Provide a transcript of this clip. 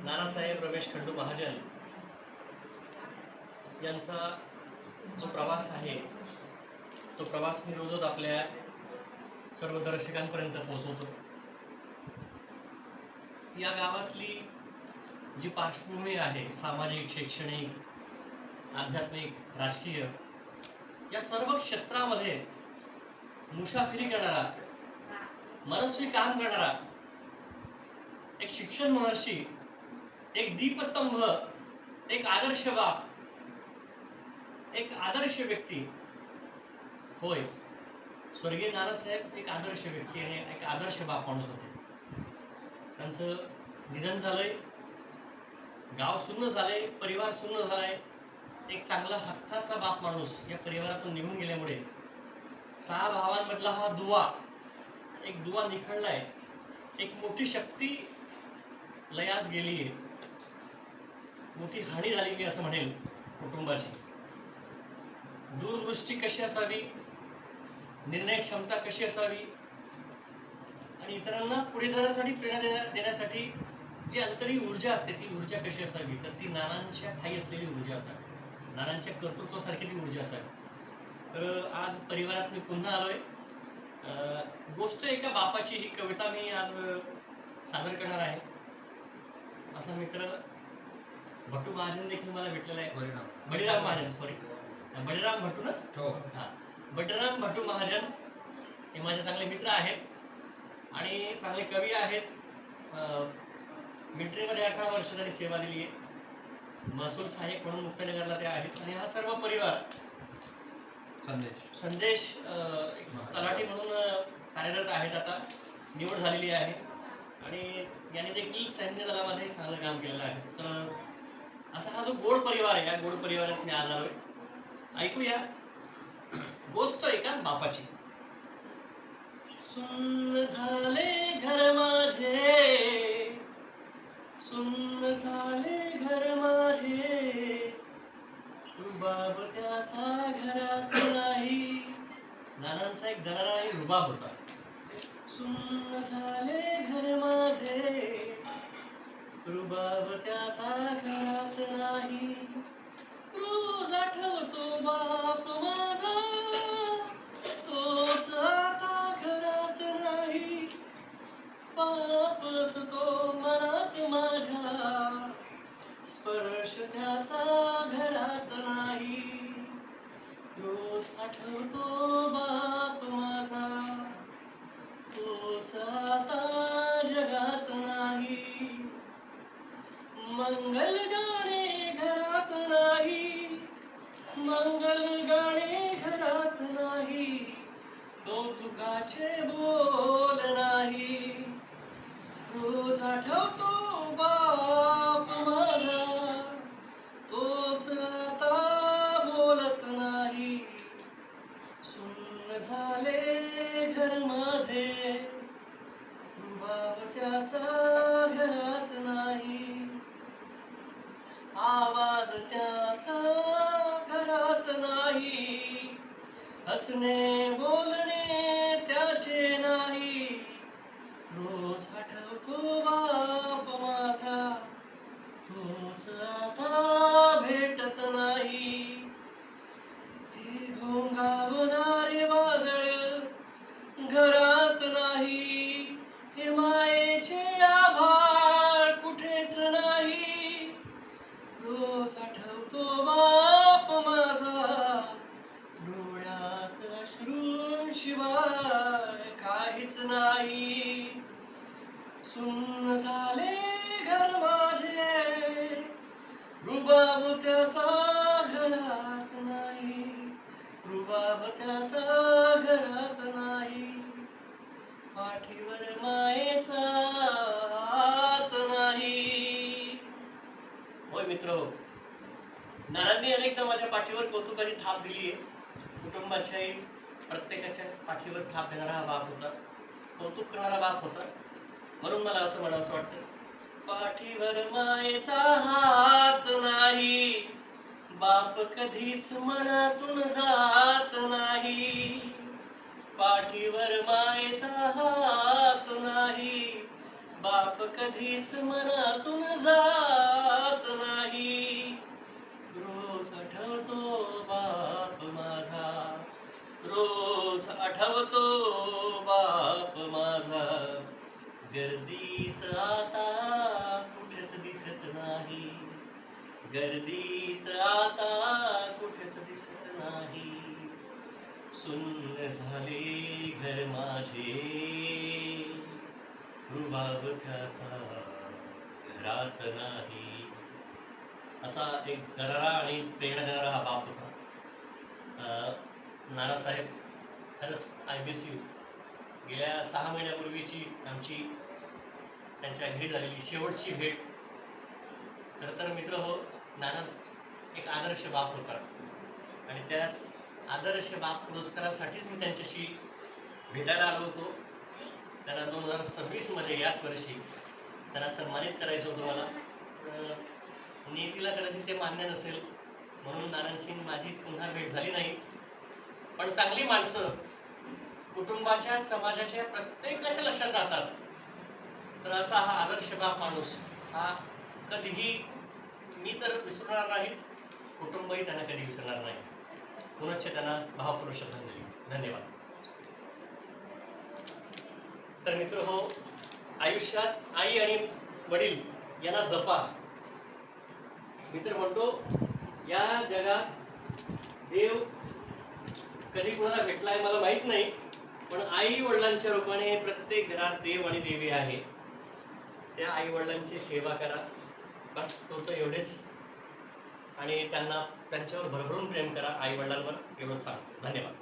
नानासाहेब रमेश खंडू महाजन यांचा जो प्रवास आहे तो प्रवास मी रोजच आपल्या सर्व दर्शकांपर्यंत पोहोचवतो. या गावातली जी पार्श्वभूमी आहे, सामाजिक, शैक्षणिक, आध्यात्मिक, राजकीय, या सर्व क्षेत्रामध्ये मुसाफिरी करणारा, मनस्वी काम करणारा एक शिक्षण महर्षी, एक दीपस्तंभ, एक आदर्श बाप, एक आदर्श व्यक्ती. होय, स्वर्गीय नानासाहेब एक आदर्श व्यक्ती आणि एक आदर्श बाप माणूस होते. त्यांचं निधन झालंय, गाव सुन्न झालंय, परिवार सुन्न झालाय. एक चांगला हक्काचा बाप माणूस या परिवारातून निघून गेल्यामुळे 6 भावांमधला हा दुवा, एक दुवा निखळलाय. एक मोठी शक्ती लयास गेलीये, मोठी हानी झाली असं म्हणेल कुटुंबाची. दूरदृष्टी कशी असावी, निर्णय क्षमता कशी असावी आणि इतरांना पुढे जाण्यासाठी प्रेरणा देण्यासाठी जी अंतरिम ऊर्जा असते ती ऊर्जा कशी असावी, तर ती नानांच्या ठायी असलेली ऊर्जा असावी, नानांच्या कर्तृत्वासारखी ती ऊर्जा असावी. तर आज परिवारात मी पुन्हा आलोय. गोष्ट एका बापाची ही कविता मी आज सादर करणार आहे. असा मित्र भट्टू महाजन देखील मला भेटलेला आहे. बळीराम महाजन, सॉरी, बळीराम भट्टू ना. हो, हा, बळीराम भट्टू महाजन हे माझे चांगले मित्र आहेत आणि चांगले कवी आहेत. मिलिटरीमध्ये 18 वर्ष त्यांनी सेवा दिली आहे. महसूल सहाय्यक म्हणून मुक्तानगरला ते आहेत. आणि हा सर्व परिवार संदेश एक तलाठी म्हणून कार्यरत आहेत. आता निवड झालेली आहे आणि यांनी देखील सैन्य दलामध्ये चांगलं काम केलेलं आहे. तर असा हा जो गोड परिवार आहे, या गोड परिवारात मी आज आलोय. ऐकूया गोष्ट एका बापाची. सुन्न झाले घर माझे, सुन्न झाले घर माझे, रुबाब त्याचा घरात नाही. नानांचा एक दरारा आणि रुबाब होता. सुन्न झाले घर माझे, रुबाब त्याचा घरात नाही. रोज आठवतो बाप माझा, तोच आता घरात नाही. बाप असतो मनात माझ्या, स्पर्श त्याचा घरात नाही. रोज आठवतो बाप माझा, तोच आता जगात नाही. मंगल गाणे घरात नाही, मंगल गाणे घरात नाही. कौतुकाचे बोल नाही. रोज आठवतो बाप माझा, तोच आता बोलत नाही. सुन्न झाले घर माझे, रुबाब त्याचा घरात नाही. आवाज त्याचा घरात नाही, हसणे बोलणे त्याचे नाही. रोज आठवतो बाप माझा, तोच आता भेटत नाही. हे घोंगावणारे वादळ घरात नाही, हे मायेचे आभाळ कुठेच नाही. रोज आठवतो बाप माझा, डोळ्यात अश्रूंशिवाय काहीच नाही. सुन्न झाले घर माझे, रुबाब त्याचा घरात नाही. रुबाब त्याचा घरात नाही. पाठीवर मायेचा हात नाही. होय मित्र, नानांनी अनेकदा माझ्या पाठीवर कौतुकाची थाप दिली आहे. कुटुंबाच्याही प्रत्येकाच्या पाठीवर थाप देणारा हा बाप होता, कौतुक करणारा बाप होता. म्हणून मला असं म्हणावंसं वाटतं, पाठीवर मायेचा हात नाही. बाप कधीच मनातून जात नाही. पाठीवर मायेचा हात नाही, बाप कधीच मनातून जात गर्दीत आता कुठेच दिसत नाही, सुन्न झाले घर माझे, रुबाब त्याचा घरात नाही. असा एक दरारा आणि प्रेरणा देणारा हा बाप होता. नानासाहेब, खरंच आय मिस यू. गेल्या 6 महिन्यापूर्वीची आमची त्यांच्या घरी झालेली शेवटची भेट. खरं तर मित्र हो, नाना एक आदर्श बाप होता आणि त्याच आदर्श बाप पुरस्कारासाठीच मी त्यांच्याशी भेटायला आलो होतो. त्यांना 2026 याच वर्षी त्यांना सन्मानित करायचं होतं मला. नियतीला कदाचित ते मान्य नसेल म्हणून नानांची माझी पुन्हा भेट झाली नाही. पण चांगली माणसं कुटुंबाच्या, समाजाच्या प्रत्येकाच्या लक्षात राहतात. तर असा हा आदर्श बाप माणूस हा कधीही मी तर विसरणार नाहीच, कुटुंबही त्यांना कधी विसरणार नाही. पुनश्च त्यांना भावपूर्ण श्रद्धांजली. धन्यवाद. तर मित्र हो, आयुष्यात आई आणि वडील यांना जपा. मी तर म्हणतो या जगात देव कधी कोणाला भेटलाय मला माहित नाही, पण आई वडिलांच्या रूपाने प्रत्येक घरात देव आणि देवी आहे. त्या आई वडिलांची सेवा करा, बस तो तर एवढेच. आणि त्यांच्यावर भरभरून प्रेम करा आई वडिलांवर, एवढंच सांगतो. धन्यवाद.